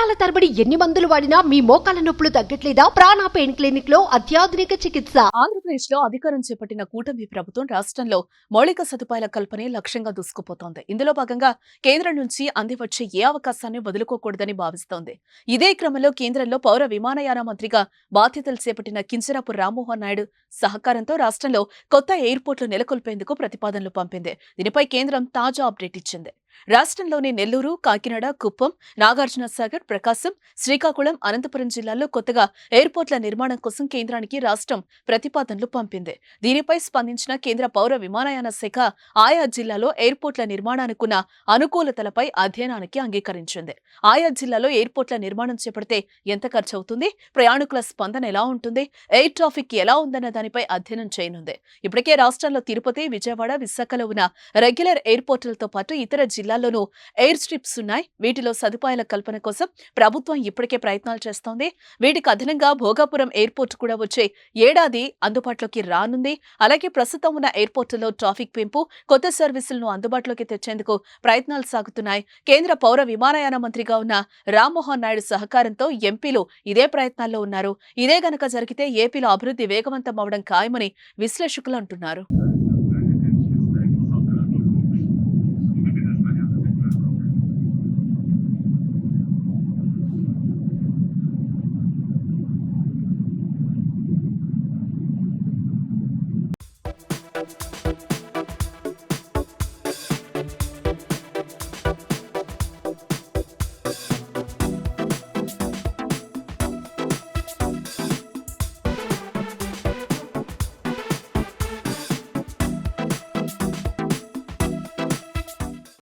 సంవత్సరాల తరబడి ఎన్ని మందులు వాడినా మీ మోకాల నొప్పులు తగ్గట్లేదా? ప్రాణ పెయిన్ క్లినిక్ లో అత్యాధునిక చికిత్స. ఆంధ్రప్రదేశ్ లో అధికారం చేపట్టిన కూటమి ప్రభుత్వం రాష్ట్రంలో మౌలిక సదుపాయాల కల్పనే లక్ష్యంగా దూసుకుపోతోంది. ఇందులో భాగంగా కేంద్రం నుంచి అందివచ్చే ఏ అవకాశాన్ని వదులుకోకూడదని భావిస్తోంది. ఇదే క్రమంలో కేంద్రంలో పౌర విమానయాన మంత్రిగా బాధ్యతలు చేపట్టిన కింజరాపు రామ్మోహన్ నాయుడు సహకారంతో రాష్ట్రంలో కొత్త ఎయిర్పోర్టులు నెలకొల్పేందుకు ప్రతిపాదనలు పంపింది. దీనిపై కేంద్రం తాజా అప్డేట్ ఇచ్చింది. రాష్ట్రంలోని నెల్లూరు, కాకినాడ, కుప్పం, నాగార్జునసాగర్, ప్రకాశం, శ్రీకాకుళం, అనంతపురం జిల్లాల్లో కొత్తగా ఎయిర్పోర్ట్ల నిర్మాణం కోసం కేంద్రానికి రాష్ట్రం ప్రతిపాదనలు పంపింది. దీనిపై స్పందించిన కేంద్ర పౌర విమానయాన శాఖ ఆయా జిల్లాలో ఎయిర్పోర్ట్ల నిర్మాణానికున్న అనుకూలతలపై అధ్యయనానికి అంగీకరించింది. ఆయా జిల్లాలో ఎయిర్పోర్ట్ల నిర్మాణం చేపడితే ఎంత ఖర్చు అవుతుంది, ప్రయాణికుల స్పందన ఎలా ఉంటుంది, ఎయిర్ ట్రాఫిక్ ఎలా ఉందన్న దానిపై అధ్యయనం చేయనుంది. ఇప్పటికే రాష్ట్రంలో తిరుపతి, విజయవాడ, విశాఖలో ఉన్న రెగ్యులర్ ఎయిర్పోర్టులతో పాటు ఇతర జిల్లాల్లోనూ ఎయిర్ స్ట్రిప్స్ ఉన్నాయి. వీటిలో సదుపాయాల కల్పన కోసం ప్రభుత్వం ఇప్పటికే ప్రయత్నాలు చేస్తోంది. వీటికి అదనంగా భోగాపురం ఎయిర్పోర్టు కూడా వచ్చే ఏడాది అందుబాటులోకి రానుంది. అలాగే ప్రస్తుతం ఉన్న ఎయిర్పోర్టులో ట్రాఫిక్ పెంపు, కొత్త సర్వీసులను అందుబాటులోకి తెచ్చేందుకు ప్రయత్నాలు సాగుతున్నాయి. కేంద్ర పౌర విమానయాన మంత్రిగా ఉన్న రామ్మోహన్ నాయుడు సహకారంతో ఎంపీలు ఇదే ప్రయత్నాల్లో ఉన్నారు. ఇదే గనక జరిగితే ఏపీలో అభివృద్ధి వేగవంతం అవడం ఖాయమని విశ్లేషకులు అంటున్నారు.